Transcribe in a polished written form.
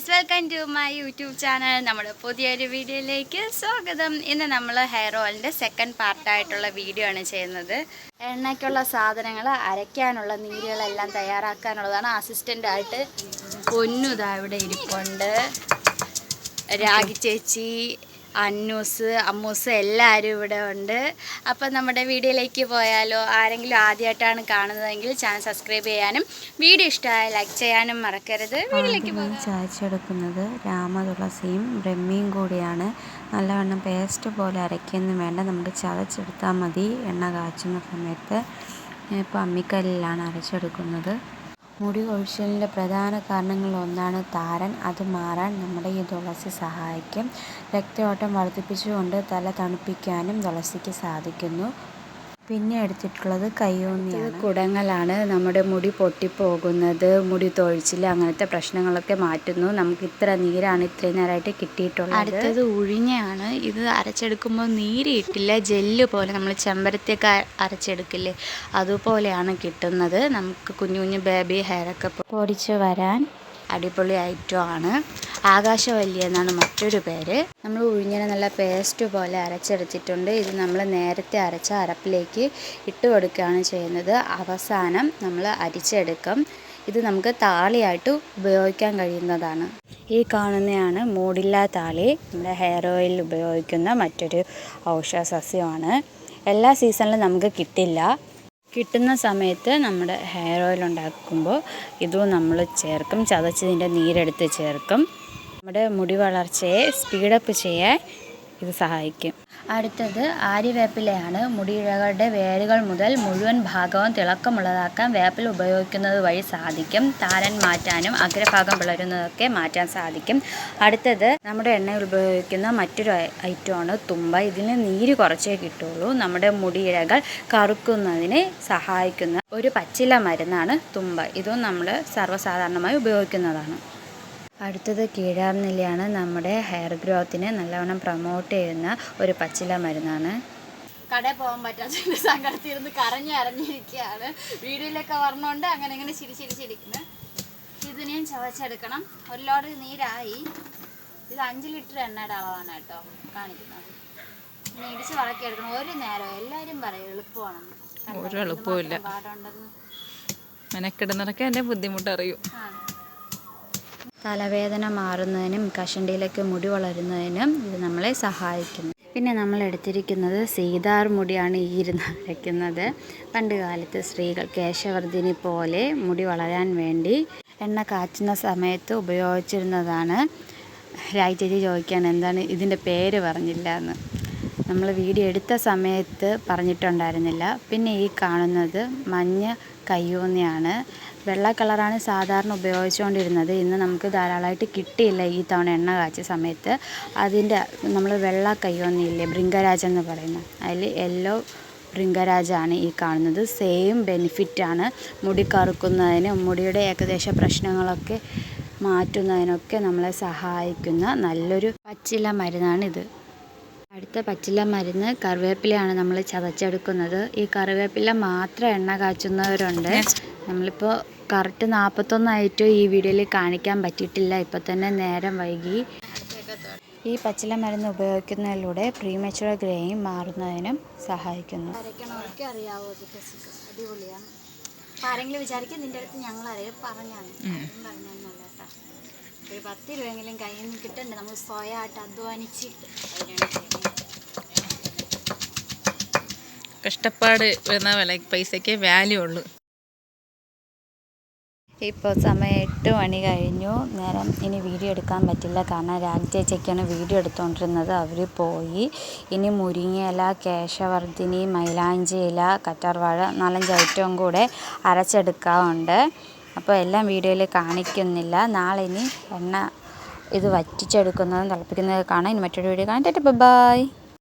Guys, welcome to my YouTube channel. നമ്മുടെ പുതിയൊരു വീഡിയോയിലേക്ക് സ്വാഗതം. ഇന്ന് നമ്മൾ ഹെയർ ഓയിലിൻ്റെ സെക്കൻഡ് പാർട്ടായിട്ടുള്ള വീഡിയോ ആണ് ചെയ്യുന്നത്. എണ്ണയ്ക്കുള്ള സാധനങ്ങൾ, അരയ്ക്കാനുള്ള നീരുകളെല്ലാം തയ്യാറാക്കാനുള്ളതാണ്. അസിസ്റ്റൻ്റായിട്ട് പൊന്നുതാ ഇവിടെ ഇരിപ്പുണ്ട്. രാഗി ചേച്ചി, അന്നൂസ്, അമ്മൂസ് എല്ലാവരും ഇവിടെ ഉണ്ട്. അപ്പം നമ്മുടെ വീഡിയോയിലേക്ക് പോയാലോ? ആരെങ്കിലും ആദ്യമായിട്ടാണ് കാണുന്നതെങ്കിൽ ചാനൽ സബ്സ്ക്രൈബ് ചെയ്യാനും വീഡിയോ ഇഷ്ടമായ ലൈക്ക് ചെയ്യാനും മറക്കരുത്. വീഡിയോയിലേക്ക് പോകാം. ചായച്ചെടുക്കുന്നത് രാമതുളസിയും ബ്രഹ്മിയും കൂടിയാണ്. നല്ലവണ്ണം പേസ്റ്റ് പോലെ അരയ്ക്കൊന്നും വേണ്ട, നമുക്ക് ചതച്ചെടുത്താൽ മതി. എണ്ണ കാച്ചുന്ന സമയത്ത് ഇപ്പോൾ അമ്മിക്കല്ലിലാണ് അരച്ചെടുക്കുന്നത്. മുടി കൊഴിച്ചിലിൻ്റെ പ്രധാന കാരണങ്ങളിലൊന്നാണ് താരൻ. അത് മാറാൻ നമ്മുടെ ഈ തുളസി സഹായിക്കും. രക്തയോട്ടം വർദ്ധിപ്പിച്ചുകൊണ്ട് തല തണുപ്പിക്കാനും തുളസിക്ക് സാധിക്കുന്നു. പിന്നെ എടുത്തിട്ടുള്ളത് കയ്യോന്നിയാണ്. കുടങ്ങളാണ്. നമ്മുടെ മുടി പൊട്ടിപ്പോകുന്നത്, മുടി തൊഴിച്ചിൽ, അങ്ങനത്തെ പ്രശ്നങ്ങളൊക്കെ മാറ്റുന്നു. നമുക്ക് ഇത്ര നീരാണ് ഇത്രയും നേരമായിട്ട് കിട്ടിയിട്ടുള്ളത്. അടുത്തത് ഉഴിഞ്ഞയാണ്. ഇത് അരച്ചെടുക്കുമ്പോൾ നീര് കിട്ടില്ല, ജെല്ല് പോലെ. നമ്മൾ ചെമ്പരത്തിയൊക്കെ അരച്ചെടുക്കില്ലേ, അതുപോലെയാണ് കിട്ടുന്നത്. നമുക്ക് കുഞ്ഞു കുഞ്ഞു ബേബി ഹെയറൊക്കെ പൊടിച്ച് വരാൻ അടിപൊളി ഐറ്റമാണ്. ആകാശവല്ലി എന്നാണ് മറ്റൊരു പേര്. നമ്മൾ ഉഴിഞ്ഞിനെ നല്ല പേസ്റ്റ് പോലെ അരച്ചെടുത്തിട്ടുണ്ട്. ഇത് നമ്മൾ നേരത്തെ അരച്ച അരപ്പിലേക്ക് ഇട്ട് കൊടുക്കുകയാണ് ചെയ്യുന്നത്. അവസാനം നമ്മൾ അരിച്ചെടുക്കും. ഇത് നമുക്ക് താളിയായിട്ട് ഉപയോഗിക്കാൻ കഴിയുന്നതാണ്. ഈ കാണുന്നതാണ് മൂടില്ലാ താളി. നമ്മുടെ ഹെയർ ഓയിലിൽ ഉപയോഗിക്കുന്ന മറ്റൊരു ഔഷധ സസ്യമാണ്. എല്ലാ സീസണിലും നമുക്ക് കിട്ടില്ല. കിട്ടുന്ന സമയത്ത് നമ്മുടെ ഹെയർ ഓയിൽ ഉണ്ടാക്കുമ്പോൾ ഇതും നമ്മൾ ചേർക്കും. ചതച്ചതിൻ്റെ നീരെടുത്ത് ചേർക്കും. നമ്മുടെ മുടി വളർച്ചയെ സ്പീഡപ്പ് ചെയ്യാൻ ഇത് സഹായിക്കും. അടുത്തത് ആര്യവേപ്പിലയാണ്. മുടിയിഴകളുടെ വേരുകൾ മുതൽ മുഴുവൻ ഭാഗവും തിളക്കമുള്ളതാക്കാൻ വേപ്പില ഉപയോഗിക്കുന്നത് വഴി സാധിക്കും. താരൻ മാറ്റാനും അഗ്രഭാഗം പിളരുന്നതൊക്കെ മാറ്റാൻ സാധിക്കും. അടുത്തത് നമ്മുടെ എണ്ണയിൽ ഉപയോഗിക്കുന്ന മറ്റൊരു ഐറ്റമാണ് തുമ്പ. ഇതിന് നീര് കുറച്ചേ കിട്ടുള്ളൂ. നമ്മുടെ മുടിയിഴകൾ കറുക്കുന്നതിന് സഹായിക്കുന്ന ഒരു പച്ചില മരുന്നാണ് തുമ്പ. ഇതും നമ്മൾ സർവ്വസാധാരണമായി ഉപയോഗിക്കുന്നതാണ്. അടുത്തത് കീഴാർനെല്ലിയാണ്. നമ്മുടെ ഹെയർ ഗ്രോത്തിനെ നല്ലവണ്ണം പ്രൊമോട്ട് ചെയ്യുന്ന ഒരു പച്ചില മരുന്നാണ്. കടയിൽ പോകാൻ പറ്റാത്ത സങ്കടത്തിരുന്ന് കരഞ്ഞിരിക്കുകയാണ്. വീഡിയോയിലൊക്കെ പറഞ്ഞുകൊണ്ട് അങ്ങനെ ചിരിക്കുന്നു. ഇതിനെയും ചവച്ചെടുക്കണം. ഒരു ലോഡ് നീരായി. ഇത് 5 ലിറ്റർ എണ്ണയുടെ അളവാണ് കേട്ടോ കാണിക്കുന്നത്. ഇനി ഇടിച്ച് വളക്കിയെടുക്കണം. ഒരു നേരം എല്ലാവരും പറയും എളുപ്പമാണെന്ന്. ഒരു എളുപ്പമില്ല, പാടുണ്ടെന്ന്. മെനക്കിടുന്നതൊക്കെ എൻ്റെ ബുദ്ധിമുട്ടറിയൂ. തലവേദന മാറുന്നതിനും കഷണ്ടിയിലേക്ക് മുടി വളരുന്നതിനും ഇത് നമ്മളെ സഹായിക്കുന്നു. പിന്നെ നമ്മൾ എടുത്തിരിക്കുന്നത് സീതാർ മുടിയാണ് ഈ ഇരുന്ന് അരയ്ക്കുന്നത്. പണ്ട് കാലത്ത് സ്ത്രീകൾ കേശവർദ്ധിനി പോലെ മുടി വളരാൻ വേണ്ടി എണ്ണ കാച്ചുന്ന സമയത്ത് ഉപയോഗിച്ചിരുന്നതാണ്. രാജേജി ചോദിക്കുകയാണ് എന്താണ് ഇതിൻ്റെ പേര് പറഞ്ഞില്ല എന്ന്. നമ്മൾ വീഡിയോ എടുത്ത സമയത്ത് പറഞ്ഞിട്ടുണ്ടായിരുന്നില്ല. പിന്നെ ഈ കാണുന്നത് മഞ്ഞ കയ്യൂന്നിയാണ്. വെള്ള കളറാണ് സാധാരണ ഉപയോഗിച്ചുകൊണ്ടിരുന്നത്. ഇന്ന് നമുക്ക് ധാരാളമായിട്ട് കിട്ടിയില്ല ഈ തവണ എണ്ണ കാച്ചിയ സമയത്ത്. അതിൻ്റെ നമ്മൾ വെള്ള കയ്യോന്നിയില്ലേ, ഭൃംഗരാജ് എന്ന് പറയുന്നത്, അതിൽ യെല്ലോ ഭൃംഗരാജാണ് ഈ കാണുന്നത്. സെയിം ബെനിഫിറ്റാണ്. മുടി കറുക്കുന്നതിനും മുടിയുടെ ഏകദേശ പ്രശ്നങ്ങളൊക്കെ മാറ്റുന്നതിനൊക്കെ നമ്മളെ സഹായിക്കുന്ന നല്ലൊരു പച്ചില മരുന്നാണിത്. അടുത്ത പച്ചില മരുന്ന് കറിവേപ്പിലയാണ്. നമ്മൾ ചതച്ചെടുക്കുന്നത്. ഈ കറിവേപ്പില മാത്രം എണ്ണ കാച്ചുന്നവരുണ്ട്. നമ്മളിപ്പോൾ കറക്റ്റ് 41 ഈ വീഡിയോയിൽ കാണിക്കാൻ പറ്റിയിട്ടില്ല. ഇപ്പോൾ തന്നെ നേരം വൈകി. ഈ പച്ചില മരുന്ന് ഉപയോഗിക്കുന്നതിലൂടെ പ്രീമച്വർ ഗ്രേയും മാറുന്നതിനും സഹായിക്കുന്നു. അരയ്ക്കണമൊക്കെ അറിയാവോ? അടിപൊളിയാണ്. അപ്പം ആരെങ്കിലും വിചാരിക്കും നിൻ്റെ അടുത്ത് ഞങ്ങൾ അറിയാം പറഞ്ഞാണ് പറഞ്ഞാൽ കേട്ടോ. ഒരു 10 രൂപയെങ്കിലും കയ്യിൽ നിന്ന് കിട്ടണ്ടേ? നമ്മൾ സ്വയമായിട്ട് അധ്വാനിച്ച് കഷ്ടപ്പാട് വരുന്ന പൈസയ്ക്ക് വാല്യൂ ഉള്ളൂ. ഇപ്പോൾ സമയം 8 മണി കഴിഞ്ഞു. നേരം ഇനി വീഡിയോ എടുക്കാൻ പറ്റില്ല, കാരണം രാജേച്ചയ്ക്കാണ് വീഡിയോ എടുത്തുകൊണ്ടിരുന്നത്. അവർ പോയി. ഇനി മുരിങ്ങയില, കേശവർദ്ധിനി, മൈലാഞ്ചി ഇല, കറ്റാർവാഴ 4-5 ഐറ്റവും കൂടെ അരച്ചെടുക്കാറുണ്ട്. അപ്പോൾ എല്ലാം വീഡിയോയിൽ കാണിക്കുന്നില്ല. നാളെ ഇനി എണ്ണ ഇത് വറ്റിച്ചെടുക്കുന്നതും തിളപ്പിക്കുന്നതൊക്കെ കാണാം. ഇനി മറ്റൊരു വീഡിയോ കാണാം. ബൈ.